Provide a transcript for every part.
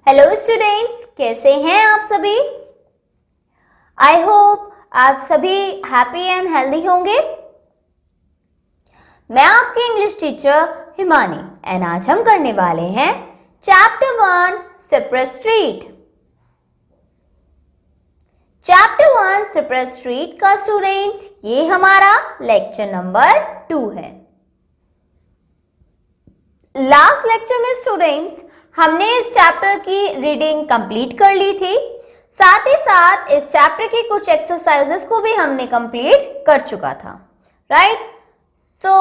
Hello students, कैसे हैं आप सभी। आई होप आप सभी हैप्पी एंड हेल्दी होंगे। मैं आपकी इंग्लिश टीचर हिमानी एंड आज हम करने वाले हैं chapter 1 Cyprus street. Chapter 1 Cyprus street का स्टूडेंट्स ये हमारा लेक्चर नंबर 2 है। लास्ट लेक्चर में स्टूडेंट्स हमने इस चैप्टर की रीडिंग कंप्लीट कर ली थी, साथ ही साथ इस चैप्टर की कुछ एक्सरसाइजेस को भी हमने कंप्लीट कर चुका था, राइट। सो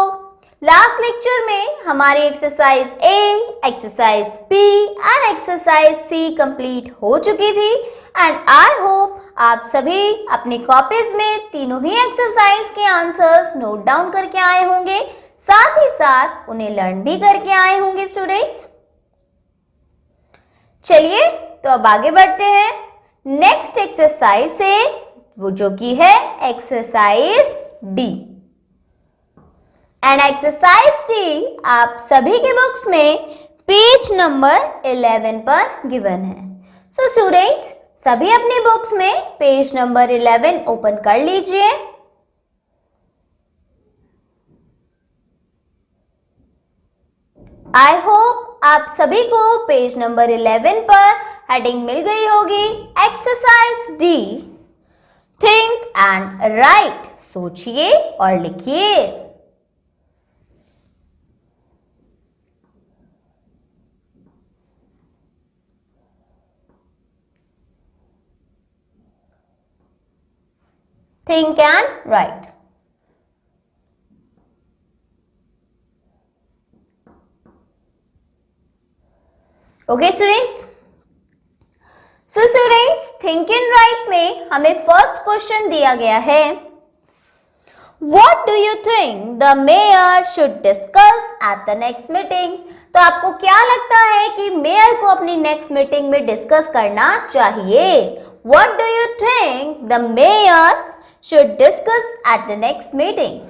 लास्ट लेक्चर में हमारी exercise A, exercise B and exercise C complete हो चुकी थी एंड आई होप आप सभी अपनी कॉपीज में तीनों ही एक्सरसाइज के आंसर्स नोट डाउन करके आए होंगे, साथ ही साथ उन्हें लर्न भी करके आए होंगे स्टूडेंट्स। चलिए तो अब आगे बढ़ते हैं नेक्स्ट एक्सरसाइज से, वो जो कि है exercise D. And exercise D आप सभी के बुक्स में पेज नंबर 11 पर गिवन है। सो स्टूडेंट्स सभी अपने बुक्स में पेज नंबर 11 ओपन कर लीजिए। आई होप आप सभी को पेज नंबर 11 पर हेडिंग मिल गई होगी, exercise D, think and right. सोचिए और लिखिए। Think and right. Okay students, so students think and right में हमें फर्स्ट क्वेश्चन दिया गया है, what do you think the mayor should discuss at the next meeting. तो आपको क्या लगता है कि मेयर को अपनी नेक्स्ट मीटिंग में डिस्कस करना चाहिए। What do you think the mayor should discuss at the next meeting.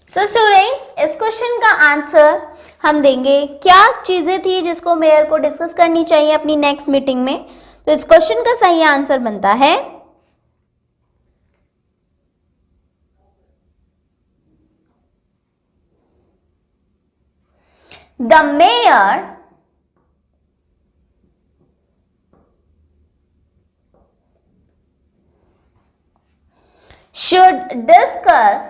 So students इस क्वेश्चन का आंसर हम देंगे, क्या चीजें थी जिसको मेयर को डिस्कस करनी चाहिए अपनी नेक्स्ट मीटिंग में। तो इस क्वेश्चन का सही आंसर बनता है the mayor should discuss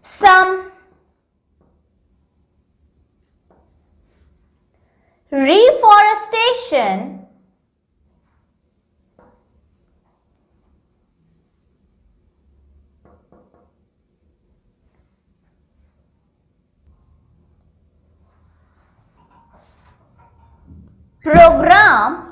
some reforestation program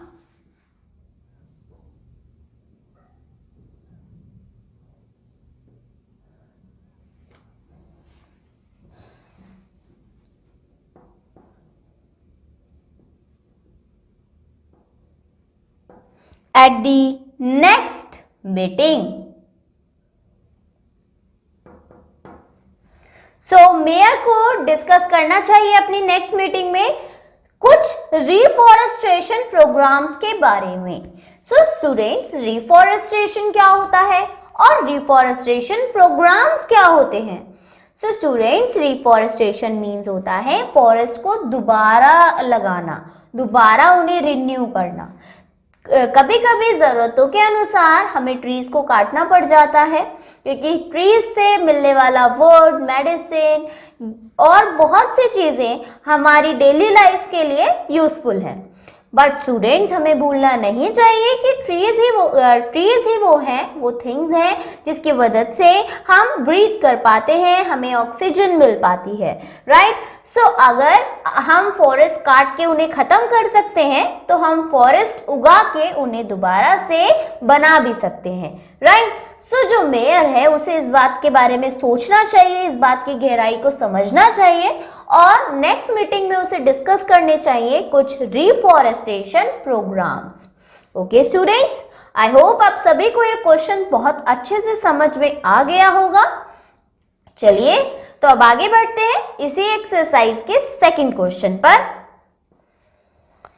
at the next meeting. So mayor को डिस्कस करना चाहिए अपनी नेक्स्ट मीटिंग में कुछ रिफॉरेस्टेशन प्रोग्राम्स के बारे में। सो स्टूडेंट्स रिफॉरेस्टेशन क्या होता है और रिफॉरेस्टेशन प्रोग्राम्स क्या होते हैं? सो स्टूडेंट्स, रिफॉरेस्टेशन मीन्स होता है फॉरेस्ट को दोबारा लगाना, दोबारा उन्हें रिन्यू करना। कभी कभी ज़रूरतों के अनुसार हमें ट्रीज को काटना पड़ जाता है, क्योंकि ट्रीज से मिलने वाला वुड, मेडिसिन और बहुत सी चीज़ें हमारी डेली लाइफ के लिए यूजफुल है। बट स्टूडेंट्स, हमें भूलना नहीं चाहिए कि ट्रीज ही वो हैं, वो थिंग्स हैं जिसकी मदद से हम ब्रीथ कर पाते हैं, हमें ऑक्सीजन मिल पाती है, राइट। सो अगर हम फॉरेस्ट काट के उन्हें खत्म कर सकते हैं तो हम फॉरेस्ट उगा के उन्हें दोबारा से बना भी सकते हैं, राइट। सो जो मेयर है उसे इस बात के बारे में सोचना चाहिए, इस बात की गहराई को समझना चाहिए और नेक्स्ट मीटिंग में उसे डिस्कस करने चाहिए कुछ reforestation programs. Okay students, I hope आप सभी को ये क्वेश्चन बहुत अच्छे से समझ में आ गया होगा। चलिए तो अब आगे बढ़ते हैं इसी एक्सरसाइज के सेकंड क्वेश्चन पर।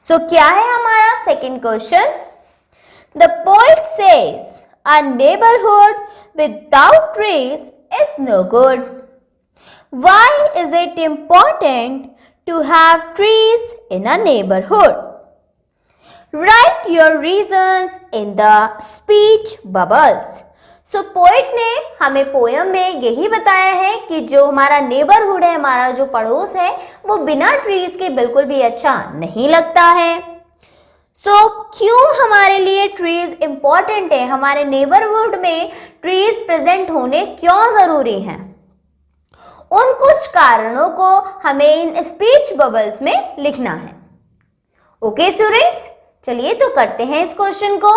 सो क्या है हमारा second question? The poet says a neighborhood without trees is no good. Why is it important to have trees in a neighborhood? Write your reasons in the speech bubbles. So poet ने हमें poem में यही बताया है कि जो हमारा neighbourhood है, हमारा जो पड़ोस है, वो बिना ट्रीज के बिल्कुल भी अच्छा नहीं लगता है। क्यों हमारे लिए ट्रीज इंपॉर्टेंट है, हमारे नेबरहुड में ट्रीज प्रेजेंट होने क्यों जरूरी हैं, उन कुछ कारणों को हमें इन स्पीच बबल्स में लिखना है। ओके स्टूडेंट्स, चलिए तो करते हैं इस क्वेश्चन को।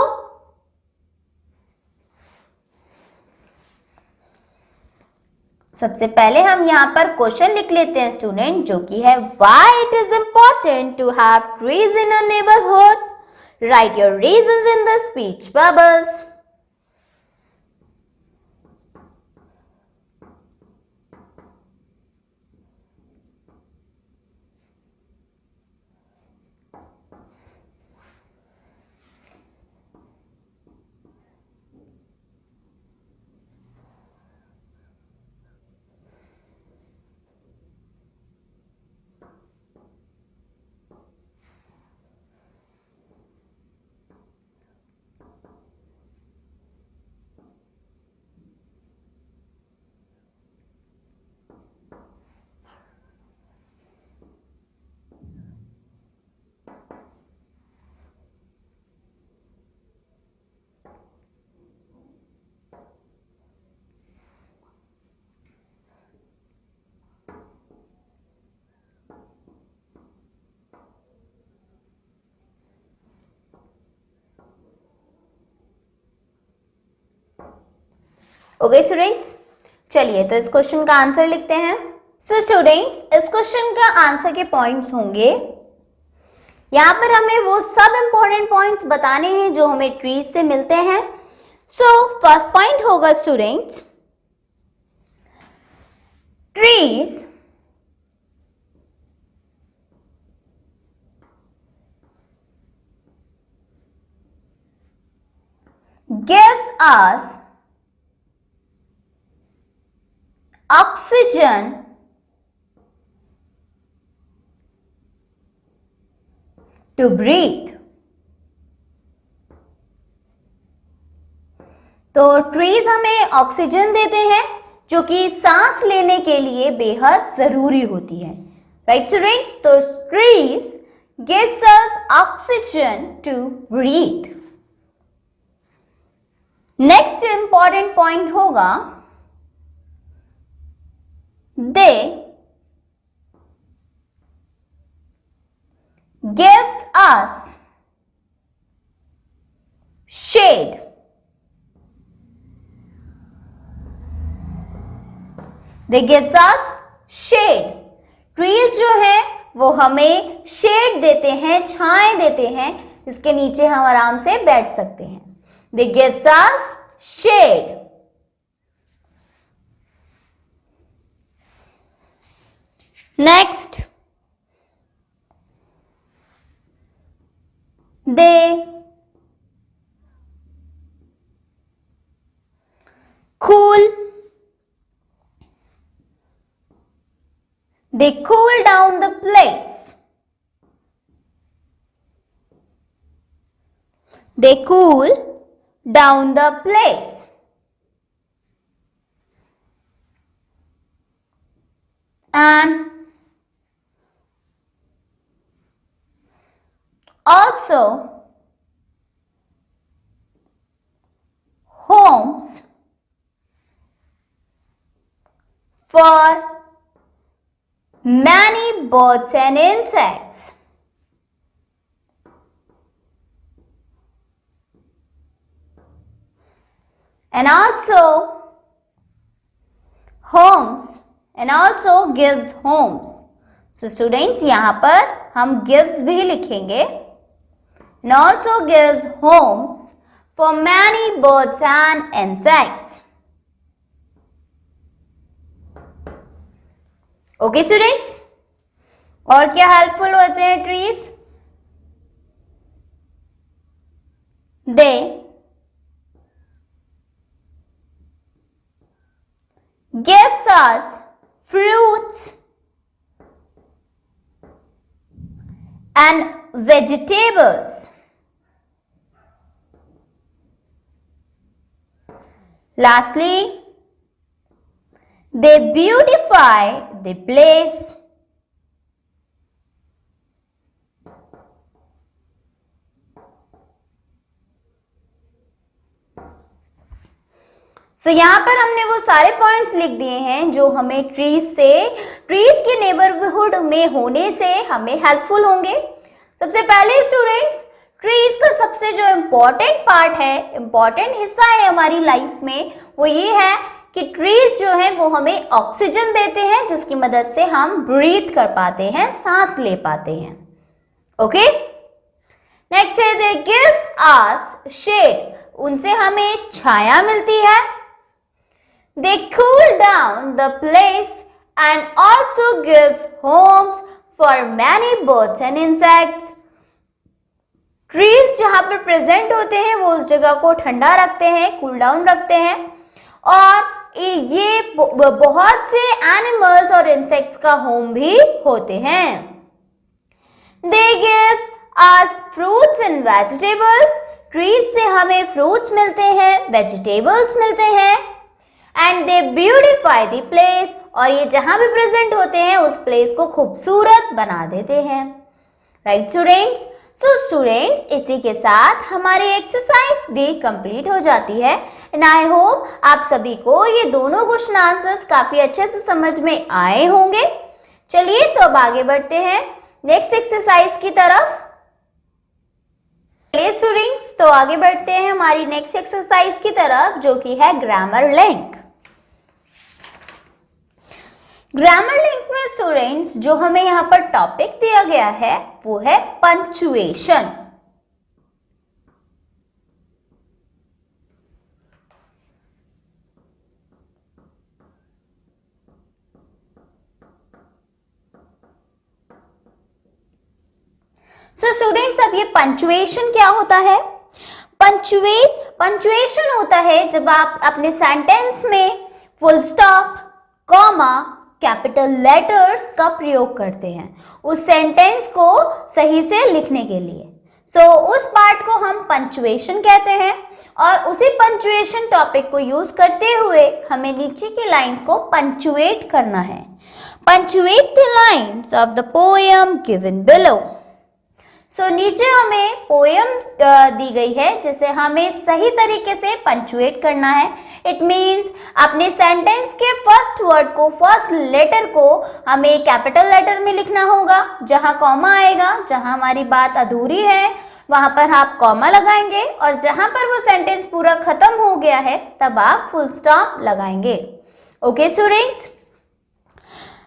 सबसे पहले हम यहाँ पर क्वेश्चन लिख लेते हैं स्टूडेंट, जो कि है why it is important to have trees in a neighbourhood. Write your reasons in the speech bubbles. Okay students, चलिए तो इस क्वेश्चन का आंसर लिखते हैं। सो स्टूडेंट्स, इस क्वेश्चन का आंसर के पॉइंट्स होंगे, यहाँ पर हमें वो सब इंपॉर्टेंट पॉइंट्स बताने हैं जो हमें ट्रीज से मिलते हैं। सो फर्स्ट पॉइंट होगा students, trees gives us oxygen to breathe. तो ट्रीज हमें ऑक्सीजन देते हैं जो कि सांस लेने के लिए बेहद जरूरी होती है, राइट स्टूडेंट्स। तो trees gives us oxygen to breathe. Next important point होगा, they gives us shade. They gives us shade. Trees जो है वो हमें शेड देते हैं, छाएं देते हैं, इसके नीचे हम आराम से बैठ सकते हैं। They gives us shade. Next, they They cool down the place. They cool down the place. And also homes for many birds and insects. And also homes and also gives homes. So students, यहाँ पर हम gives भी लिखेंगे. And also gives homes for many birds and insects. Okay students? और क्या helpful होते हैं trees? They gives us fruits and vegetables. Lastly, they beautify the place. So, यहाँ पर हमने वो सारे पॉइंट्स लिख दिए हैं जो हमें ट्रीज के नेबरहुड में होने से हमें हेल्पफुल होंगे. सबसे पहले स्टूडेंट्स, ट्रीज का सबसे जो इम्पोर्टेंट पार्ट है, इम्पोर्टेंट हिस्सा है हमारी लाइफ में, वो ये है कि ट्रीज जो है वो हमें ऑक्सीजन देते हैं, जिसकी मदद से हम ब्रीथ कर पाते हैं, सांस ले पाते हैं. ओके, नेक्स्ट है दे गिव्स अस शेड. उनसे हमें छाया मिलती है. They cool down the place and also gives homes for many birds and insects. Trees जहाँ पर प्रेजेंट होते हैं वो उस जगह को ठंडा रखते हैं, कूल डाउन रखते हैं, और ये बहुत से एनिमल्स और इंसेक्ट्स का होम भी होते हैं. They gives us fruits and vegetables. Trees से हमें fruits मिलते हैं, vegetables मिलते हैं. And they beautify the place. और ये जहां भी प्रेजेंट होते हैं उस प्लेस को खूबसूरत बना देते हैं. Right students? सो स्टूडेंट्स, इसी के साथ हमारी एक्सरसाइज डे कंप्लीट हो जाती है. एंड आई होप आप सभी को ये दोनों क्वेश्चन आंसर्स काफी अच्छे से समझ में आए होंगे. चलिए तो अब आगे बढ़ते हैं नेक्स्ट एक्सरसाइज की तरफ. चलिए स्टूडेंट्स, तो आगे बढ़ते हैं हमारी नेक्स्ट एक्सरसाइज की तरफ, जो कि है ग्रामर लिंक. ग्रामर लिंक में स्टूडेंट्स जो हमें यहाँ पर टॉपिक दिया गया है वो है पंक्चुएशन. सो स्टूडेंट्स, अब ये पंक्चुएशन क्या होता है? पंक्चुएशन होता है जब आप अपने सेंटेंस में full stop, comma, capital letters का प्रयोग करते हैं उस सेंटेंस को सही से लिखने के लिए. सो उस पार्ट को हम पंक्चुएशन कहते हैं, और उसी पंक्चुएशन टॉपिक को यूज करते हुए हमें नीचे की लाइंस को पंक्चुएट करना है. Punctuate the lines of the poem given below. So नीचे हमें पोएम दी गई है जिसे हमें सही तरीके से पंक्चुएट करना है. इट मीन्स अपने सेंटेंस के फर्स्ट वर्ड को, फर्स्ट लेटर को हमें कैपिटल लेटर में लिखना होगा. जहां कॉमा आएगा, जहां हमारी बात अधूरी है वहां पर आप कॉमा लगाएंगे, और जहां पर वो सेंटेंस पूरा खत्म हो गया है तब आप फुल स्टॉप लगाएंगे. Okay students?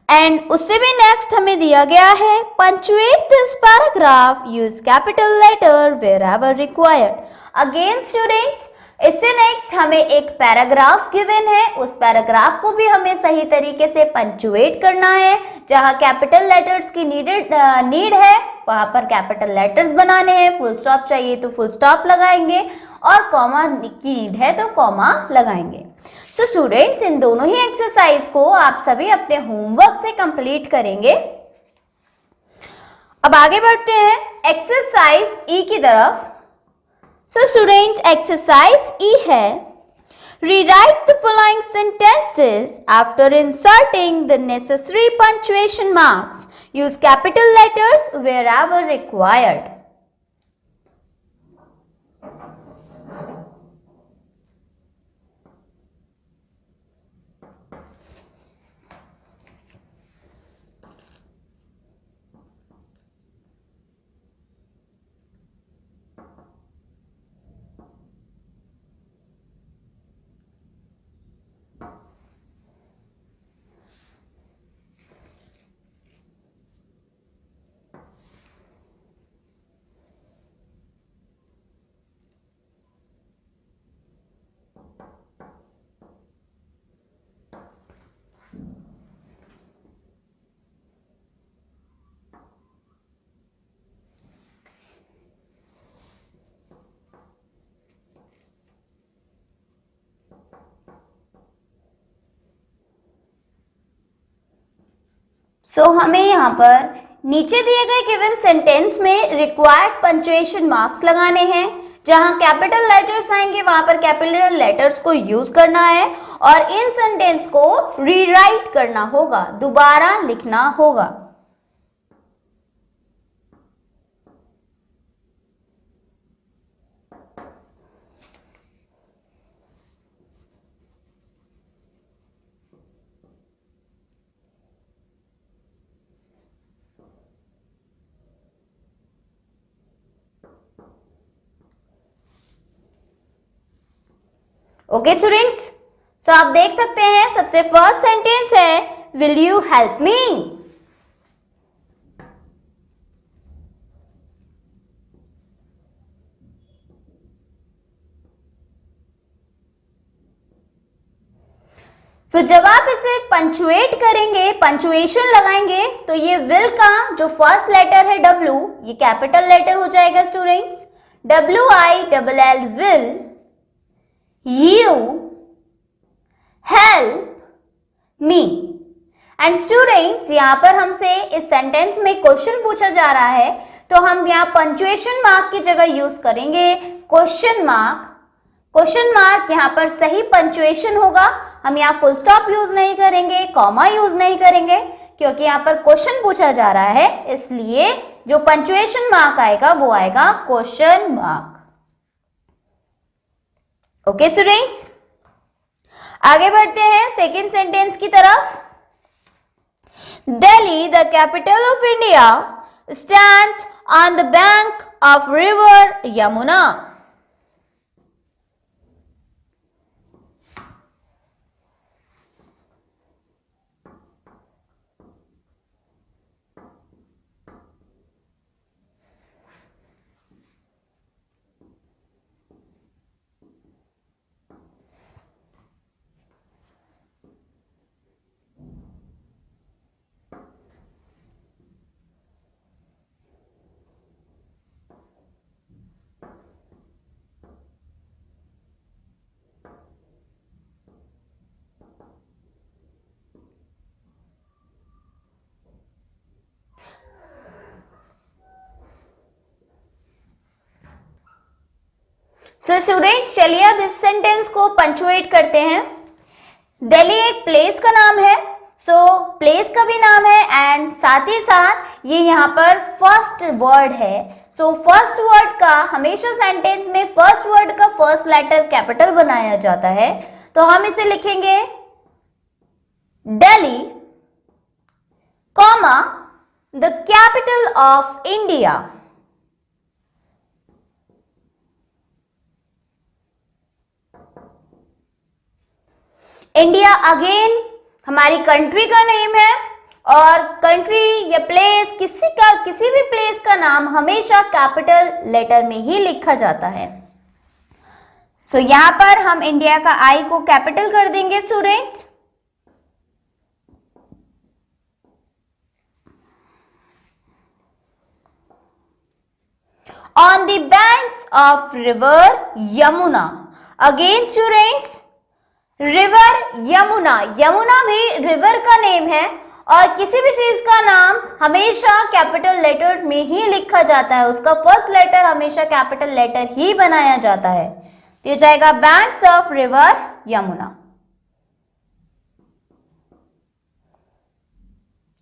एंड उससे भी नेक्स्ट हमें दिया गया है punctuate this paragraph, use capital letter wherever required. Again students, इससे नेक्स्ट हमें एक पैराग्राफ गिवन है, उस पैराग्राफ को भी हमें सही तरीके से पंक्चुएट करना है. जहां कैपिटल लेटर्स की नीड है वहां पर कैपिटल लेटर्स बनाने हैं. फुल स्टॉप चाहिए तो फुल स्टॉप लगाएंगे, और कॉमा की नीड है तो कॉमा लगाएंगे. सो स्टूडेंट्स, इन दोनों ही एक्सरसाइज को आप सभी अपने होमवर्क से कंप्लीट करेंगे। अब आगे बढ़ते हैं एक्सरसाइज ई की तरफ। सो स्टूडेंट्स, एक्सरसाइज ई है rewrite the following sentences after inserting the necessary punctuation marks. Use capital letters wherever required. सो हमें यहाँ पर नीचे दिए गए गिवन सेंटेंस में रिक्वायर्ड पंक्चुएशन मार्क्स लगाने हैं। जहां कैपिटल लेटर्स आएंगे वहां पर कैपिटल लेटर्स को यूज करना है और इन सेंटेंस को रीराइट करना होगा, दोबारा लिखना होगा। ओके स्टूडेंट्स, सो आप देख सकते हैं सबसे फर्स्ट सेंटेंस है विल यू हेल्प मी। तो जब आप इसे पंचुएट करेंगे, पंचुएशन लगाएंगे, तो ये विल का जो फर्स्ट लेटर है W, ये कैपिटल लेटर हो जाएगा students. WILL will you help me। And students, यहां पर हमसे इस सेंटेंस में क्वेश्चन पूछा जा रहा है, तो हम यहां पंक्चुएशन मार्क की जगह यूज करेंगे क्वेश्चन मार्क। क्वेश्चन मार्क यहां पर सही पंक्चुएशन होगा। हम यहां फुल स्टॉप यूज नहीं करेंगे, कॉमा यूज नहीं करेंगे, क्योंकि यहां पर क्वेश्चन पूछा जा रहा है, इसलिए जो पंक्चुएशन मार्क आएगा वो आएगा क्वेश्चन मार्क। ओके स्टूडेंट्स, आगे बढ़ते हैं सेकेंड सेंटेंस की तरफ। Delhi, the capital of India, stands on the bank of river Yamuna. So students, चलिए अब इस सेंटेंस को पंचुएट करते हैं। दिल्ली एक प्लेस का नाम है, सो प्लेस का भी नाम है एंड साथ ही साथ ये यहाँ पर फर्स्ट वर्ड है। सो फर्स्ट वर्ड का हमेशा सेंटेंस में फर्स्ट वर्ड का फर्स्ट लेटर कैपिटल बनाया जाता है, तो हम इसे लिखेंगे Delhi, comma the capital of India. India again हमारी कंट्री का नेम है और कंट्री या प्लेस, किसी भी प्लेस का नाम हमेशा कैपिटल लेटर में ही लिखा जाता है। सो यहां पर हम इंडिया का आई को कैपिटल कर देंगे students. On the banks of river Yamuna. Again students, river Yamuna, Yamuna भी रिवर का नेम है और किसी भी चीज का नाम हमेशा कैपिटल लेटर में ही लिखा जाता है, उसका फर्स्ट लेटर हमेशा कैपिटल लेटर ही बनाया जाता है। तो ये जाएगा banks of river Yamuna.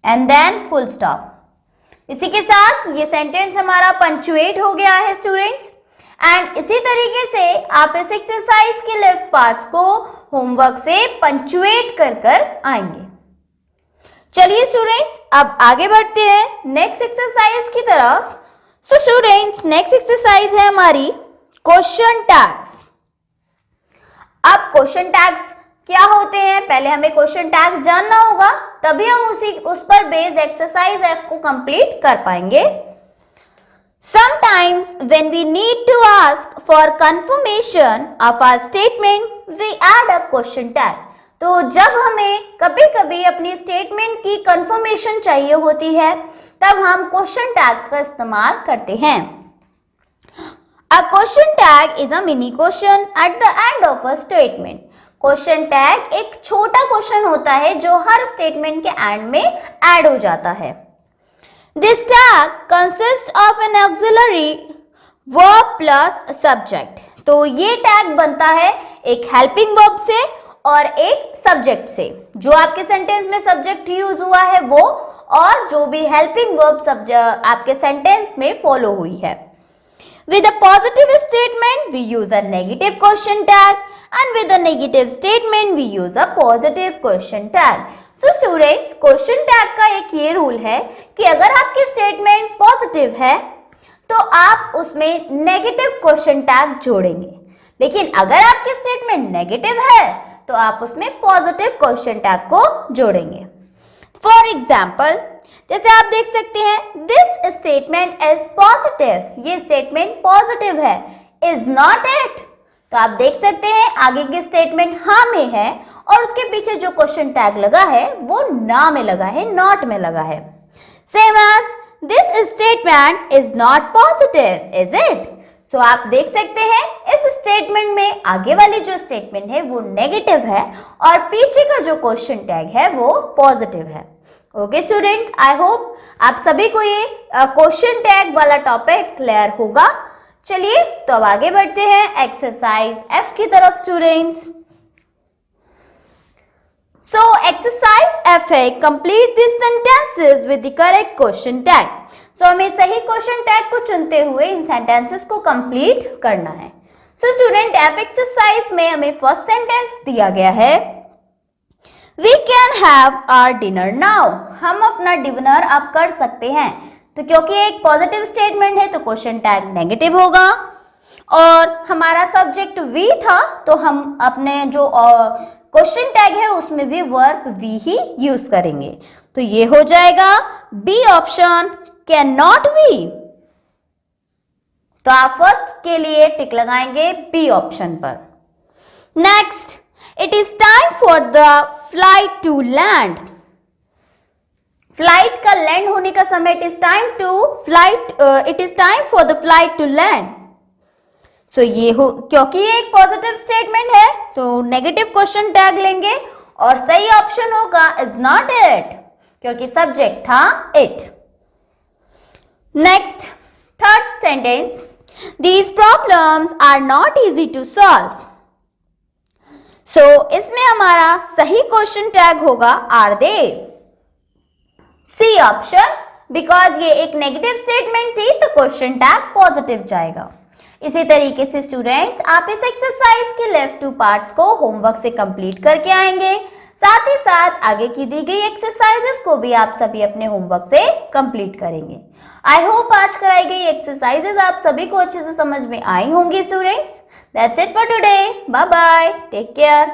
And then full stop. इसी के साथ ये सेंटेंस हमारा पंक्चुएट हो गया है स्टूडेंट्स। एंड इसी तरीके से आप इस एक्सरसाइज के लेफ्ट पार्ट्स को होमवर्क से पंक्चुएट कर आएंगे। चलिए स्टूडेंट्स अब आगे बढ़ते हैं नेक्स्ट एक्सरसाइज की तरफ। सो स्टूडेंट्स नेक्स्ट एक्सरसाइज है हमारी क्वेश्चन टैग्स। अब क्वेश्चन टैग्स क्या होते हैं, पहले हमें क्वेश्चन टैग्स जानना होगा, तभी हम उस पर बेस्ड एक्सरसाइज F को कंप्लीट कर पाएंगे। Sometimes when we need to ask for confirmation of our statement, we add a question tag. तो जब हमें कभी-कभी अपनी स्टेटमेंट की कंफर्मेशन चाहिए होती है, तब हम क्वेश्चन टैग्स का इस्तेमाल करते हैं। A question tag is a mini question at the end of a statement. Question tag एक छोटा क्वेश्चन होता है जो हर स्टेटमेंट के एंड में ऐड हो जाता है। This tag consists of an auxiliary verb plus subject. तो ये टैग बनता है एक हेल्पिंग वर्ब से और एक सब्जेक्ट से। जो आपके सेंटेंस में सब्जेक्ट यूज हुआ है वो, और जो भी हेल्पिंग वर्ब आपके सेंटेंस में फॉलो हुई है। With a positive statement, we use a negative question tag, and with a negative statement, we use a positive question tag. So students, question tag का एक ये रूल है कि अगर आपकी स्टेटमेंट पॉजिटिव है तो आप उसमें नेगेटिव क्वेश्चन टैग जोड़ेंगे, लेकिन अगर आपकी स्टेटमेंट नेगेटिव है तो आप उसमें पॉजिटिव क्वेश्चन टैग को जोड़ेंगे। फॉर एग्जाम्पल, जैसे आप देख सकते हैं दिस स्टेटमेंट इज पॉजिटिव, ये स्टेटमेंट पॉजिटिव है। इज नॉट इट, तो आप देख सकते हैं आगे की स्टेटमेंट हाँ में है और उसके पीछे जो क्वेश्चन टैग लगा है वो ना में लगा है, नॉट में लगा है। Same as this statement is not positive, is it. So आप देख सकते हैं इस स्टेटमेंट में आगे वाली जो स्टेटमेंट है वो नेगेटिव है और पीछे का जो क्वेश्चन टैग है वो पॉजिटिव है। ओके स्टूडेंट्स, आई होप आप सभी को ये क्वेश्चन टैग वाला टॉपिक क्लियर होगा। चलिए तो अब आगे बढ़ते हैं एक्सरसाइज F की तरफ स्टूडेंट्स। सो एक्सरसाइज F है complete this sentences with the correct question tag. So हमें सही क्वेश्चन टैग को चुनते हुए इन सेंटेंसेस को कंप्लीट करना है। सो स्टूडेंट F एक्सरसाइज में हमें फर्स्ट सेंटेंस दिया गया है We can have our dinner now. हम अपना डिनर अब कर सकते हैं। तो क्योंकि एक पॉजिटिव स्टेटमेंट है तो क्वेश्चन टैग नेगेटिव होगा और हमारा सब्जेक्ट वी था तो हम अपने जो क्वेश्चन टैग है उसमें भी वर्ब वी ही यूज करेंगे। तो ये हो जाएगा B option, cannot we. तो आप फर्स्ट के लिए टिक लगाएंगे बी ऑप्शन पर। Next, It is time for the flight to land. Flight का लैंड होने का समय it is time for the flight to land. So ये हो, क्योंकि ये एक पॉजिटिव स्टेटमेंट है तो नेगेटिव क्वेश्चन टैग लेंगे और सही ऑप्शन होगा is not it, क्योंकि सब्जेक्ट था it. Next, third sentence. These problems are not easy to solve. So इसमें हमारा सही क्वेश्चन टैग होगा are they, C option, because ये एक नेगेटिव स्टेटमेंट थी तो क्वेश्चन टैग पॉजिटिव जाएगा। इसी तरीके से स्टूडेंट्स आप इस एक्सरसाइज के लेफ्ट 2 पार्ट्स को होमवर्क से कंप्लीट करके आएंगे, साथ ही साथ आगे की दी गई एक्सरसाइजेस को भी आप सभी अपने होमवर्क से कंप्लीट करेंगे। आई होप आज कराई गई एक्सरसाइजेस आप सभी को अच्छे से समझ में आई होंगी students. That's it for today, bye bye, take care.